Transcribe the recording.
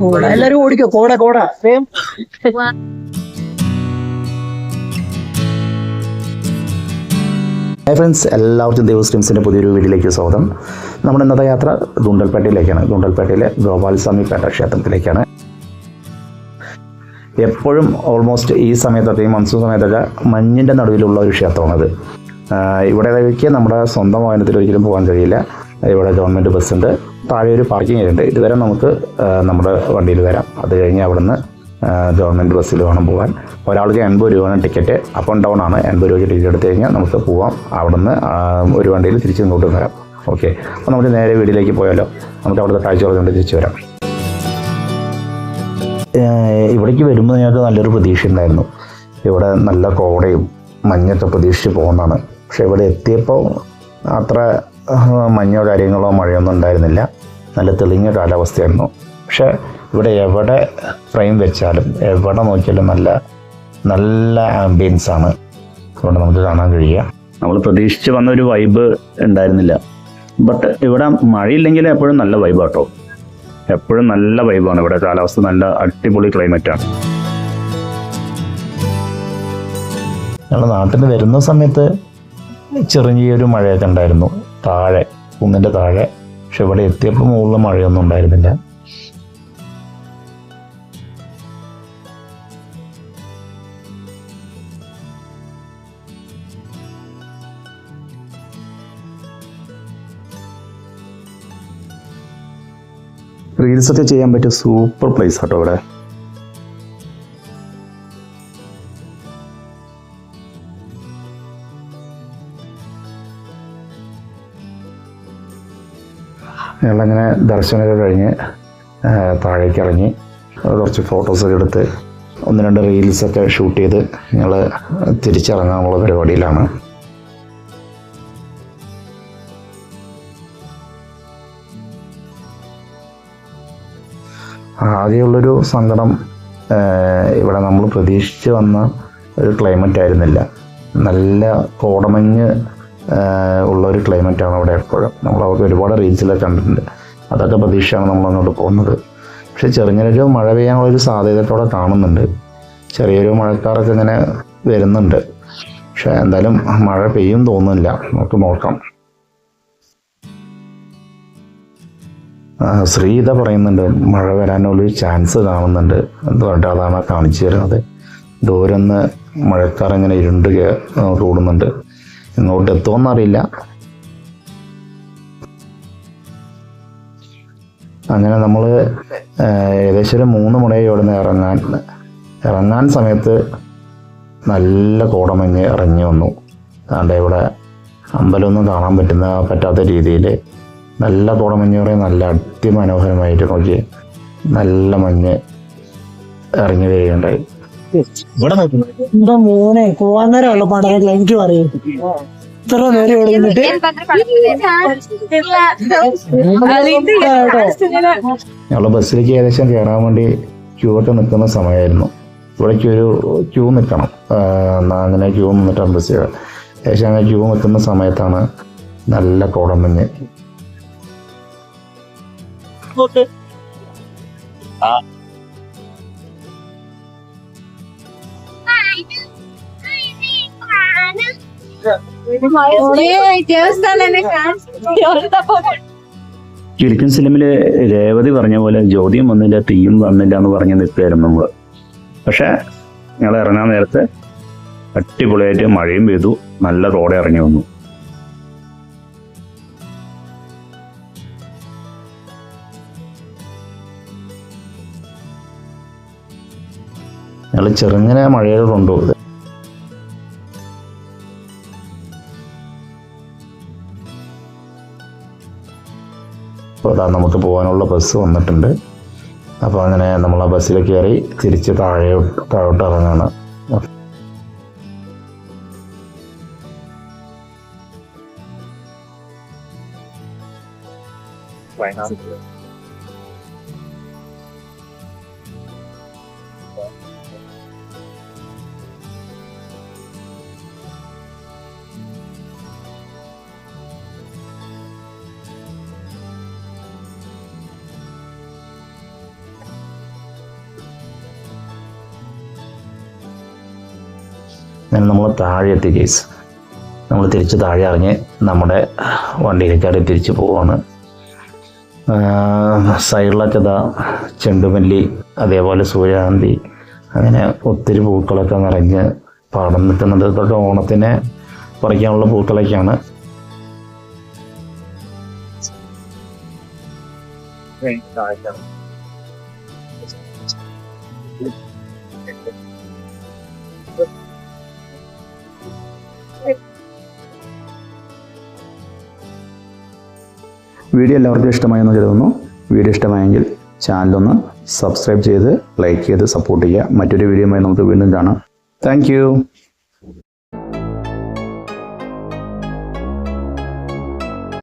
എല്ലാരും ഓടിക്കോ, കോട കോട വേം. ഹായ് ഫ്രണ്ട്സ്, എല്ലാവർക്കും ദേവസ് ടീംസിൻ്റെ പുതിയൊരു വീഡിയോയിലേക്ക് സ്വാഗതം. നമ്മുടെ ഇന്നത്തെ യാത്ര ഗുണ്ടൽപേട്ടയിലേക്കാണ്. ഗുണ്ടൽപേട്ടയിലെ ഗോപാലസ്വാമി പേട്ട ക്ഷേത്രത്തിലേക്കാണ്. എപ്പോഴും ഓൾമോസ്റ്റ് ഈ സമയത്തൊക്കെ, ഈ മൺസൂൺ സമയത്തൊക്കെ മഞ്ഞിൻ്റെ നടുവിലുള്ള ഒരു ക്ഷേത്രമാണത്. ഇവിടേക്ക് നമ്മുടെ സ്വന്തം വാഹനത്തിൽ ഒരിക്കലും പോകാൻ കഴിയില്ല. ഇവിടെ ഗവൺമെൻറ് ബസ്സുണ്ട്, താഴെ ഒരു പാർക്കിംഗ് ഏരിയ ഉണ്ട്. ഇതുവരെ നമുക്ക് നമ്മുടെ വണ്ടിയിൽ വരാം. അത് കഴിഞ്ഞ് അവിടുന്ന് ഗവൺമെൻറ് ബസ്സിൽ വേണം പോകാൻ. ഒരാൾക്ക് 80 രൂപയാണ് ടിക്കറ്റ്. അപ്പ് ആൻഡ് ഡൗൺ ആണ്. 80 രൂപയ്ക്ക് ടിക്കറ്റ് എടുത്തു കഴിഞ്ഞാൽ നമുക്ക് പോവാം. അവിടുന്ന് ഒരു വണ്ടിയിൽ തിരിച്ച് ഇങ്ങോട്ട് വരാം. ഓക്കെ, അപ്പോൾ നമുക്ക് നേരെ വീട്ടിലേക്ക് പോയാലോ. നമുക്ക് അവിടുത്തെ കാഴ്ച പറഞ്ഞുകൊണ്ട് തിരിച്ച് വരാം. ഇവിടേക്ക് വരുമ്പോൾ ഞങ്ങൾക്ക് നല്ലൊരു പ്രതീക്ഷ ഉണ്ടായിരുന്നു. ഇവിടെ നല്ല കോടയും മഞ്ഞൊക്കെ പ്രതീക്ഷിച്ച് പോകുന്നതാണ്. പക്ഷേ ഇവിടെ എത്തിയപ്പോൾ അത്ര മഞ്ഞോ കാര്യങ്ങളോ മഴയൊന്നും ഉണ്ടായിരുന്നില്ല. നല്ല തെളിഞ്ഞ കാലാവസ്ഥയായിരുന്നു. പക്ഷേ ഇവിടെ എവിടെ ഫ്രെയിം വെച്ചാലും എവിടെ നോക്കിയാലും നല്ല നല്ല ആംബിയൻസാണ് അതുകൊണ്ട് നമുക്ക് കാണാൻ കഴിയുക. നമ്മൾ പ്രതീക്ഷിച്ച് വന്ന ഒരു വൈബ് ഉണ്ടായിരുന്നില്ല. ബട്ട് ഇവിടെ മഴയില്ലെങ്കിൽ എപ്പോഴും നല്ല വൈബാട്ടോ. എപ്പോഴും നല്ല വൈബാണ്. ഇവിടെ കാലാവസ്ഥ നല്ല അടിപൊളി ക്ലൈമറ്റാണ്. ഞങ്ങൾ നാട്ടിൽ നിന്ന് വരുന്ന സമയത്ത് ചെറിയൊരു മഴയൊക്കെ ഉണ്ടായിരുന്നു താഴെ, കുന്നിൻ്റെ താഴെ. പക്ഷെ ഇവിടെ എത്തിയപ്പോൾ മുകളിൽ മഴയൊന്നും ഉണ്ടായിരുന്നില്ല. റീൽസൊക്കെ ചെയ്യാൻ പറ്റിയ സൂപ്പർ പ്ലേസ് ആട്ടോ ഇവിടെ. ഞങ്ങളങ്ങനെ ദർശനമൊക്കെ കഴിഞ്ഞ് താഴേക്ക് ഇറങ്ങി കുറച്ച് ഫോട്ടോസൊക്കെ എടുത്ത് 1-2 റീൽസൊക്കെ ഷൂട്ട് ചെയ്ത് ഞങ്ങൾ തിരിച്ചിറങ്ങാനുള്ള പരിപാടിയിലാണ്. ആകെയുള്ളൊരു സങ്കടം, ഇവിടെ നമ്മൾ പ്രതീക്ഷിച്ച് വന്ന ഒരു ക്ലൈമറ്റ് ആയിരുന്നില്ല. നല്ല കോടമഞ്ഞ് ഉള്ളൊരു ക്ലൈമറ്റാണ് ഇവിടെ എപ്പോഴും. നമ്മളവർക്ക് ഒരുപാട് റീൽസിലൊക്കെ കണ്ടിട്ടുണ്ട്. അതൊക്കെ പ്രതീക്ഷയാണ് നമ്മളങ്ങോട്ട് പോകുന്നത്. പക്ഷെ ചെറുങ്ങനൊരു മഴ പെയ്യാനുള്ളൊരു സാധ്യതയൊക്കെ അവിടെ കാണുന്നുണ്ട്. ചെറിയൊരു മഴക്കാറൊക്കെ ഇങ്ങനെ വരുന്നുണ്ട്. പക്ഷെ എന്തായാലും മഴ പെയ്യും തോന്നുന്നില്ല. നമുക്ക് നോക്കാം. ശ്രീത പറയുന്നുണ്ട് മഴ വരാനുള്ളൊരു ചാൻസ് കാണുന്നുണ്ട് എന്ന് പറഞ്ഞിട്ട് അതാണ് കാണിച്ചു തരുന്നത്. ദൂരന്ന് മഴക്കാർ ഇങ്ങനെ ഇരുണ്ട് കൂടുന്നുണ്ട്. ഇങ്ങോട്ട് എത്തുമെന്നറിയില്ല. അങ്ങനെ നമ്മൾ ഏകദേശം ഒരു 3 മണിയായി ഇവിടെ നിന്ന് ഇറങ്ങാൻ സമയത്ത് നല്ല കോടമഞ്ഞ് ഇറങ്ങി വന്നു. അതുകൊണ്ട് ഇവിടെ അമ്പലമൊന്നും കാണാൻ പറ്റാത്ത രീതിയിൽ നല്ല കോടമഞ്ഞ് പറയും. നല്ല അതിമനോഹരമായിട്ട് നോക്കി നല്ല മഞ്ഞ് ഇറങ്ങി വരികയുണ്ടായി. എന്താ മോനെ പോവാൻ നേരമുള്ള പടം എനിക്ക് പറയും. ഇത്ര നേരം ഇവിടെ നിന്നിട്ട് ഞങ്ങൾ ബസ്സിലേക്ക് ഏകദേശം കയറാൻ വേണ്ടി ക്യൂ ഒക്കെ നിൽക്കുന്ന സമയമായിരുന്നു. ഇവിടേക്ക് ഒരു ക്യൂ നിൽക്കണം. അങ്ങനെ ക്യൂ നിന്നിട്ടാണ് ബസ്. ഏകദേശം അങ്ങനെ ക്യൂ നിൽക്കുന്ന സമയത്താണ് നല്ല കോടമഞ്ഞ്. ചുരുക്കം സിനിമയില് രേവതി പറഞ്ഞ പോലെ ജ്യോതിയും വന്നില്ല തീയും വന്നില്ല എന്ന് പറഞ്ഞ് നിൽക്കുകയായിരുന്നു നമ്മൾ. പക്ഷെ ഞങ്ങൾ ഇറങ്ങാൻ നേരത്തെ അടിപൊളിയായിട്ട് മഴയും പെയ്തു. നല്ല റോഡ് ഇറങ്ങി വന്നു. ഞങ്ങൾ ചെറുങ്ങനെ മഴയിൽ കൊണ്ടുപോകും. അപ്പോൾ അതാ നമുക്ക് പോകാനുള്ള ബസ് വന്നിട്ടുണ്ട്. അപ്പോൾ അങ്ങനെ നമ്മൾ ആ ബസ്സിൽ കയറി തിരിച്ച് താഴോട്ട് ഇറങ്ങാണ്. അങ്ങനെ നമ്മൾ താഴെ എത്തി കേസ്. നമ്മൾ തിരിച്ച് താഴെ ഇറങ്ങി നമ്മുടെ വണ്ടിയിൽ കയറി തിരിച്ച് പോവാണ്. സൈഡിലൊക്കെ ഇതാ ചെണ്ടുമല്ലി, അതേപോലെ സൂര്യകാന്തി, അങ്ങനെ ഒത്തിരി പൂക്കളൊക്കെ നിറഞ്ഞ് പാടം നിൽക്കുന്നത്. ഇതൊക്കെ ഓണത്തിന് പറിക്കാനുള്ള പൂക്കളൊക്കെയാണ്. വീഡിയോ എല്ലാവർക്കും ഇഷ്ടമായെന്ന് കരുതുന്നു. വീഡിയോ ഇഷ്ടമായെങ്കിൽ ചാനലൊന്ന് സബ്സ്ക്രൈബ് ചെയ്ത് ലൈക്ക് ചെയ്ത് സപ്പോർട്ട് ചെയ്യുക. മറ്റൊരു വീഡിയോയുമായി നമുക്ക് വീണ്ടും കാണാം. താങ്ക്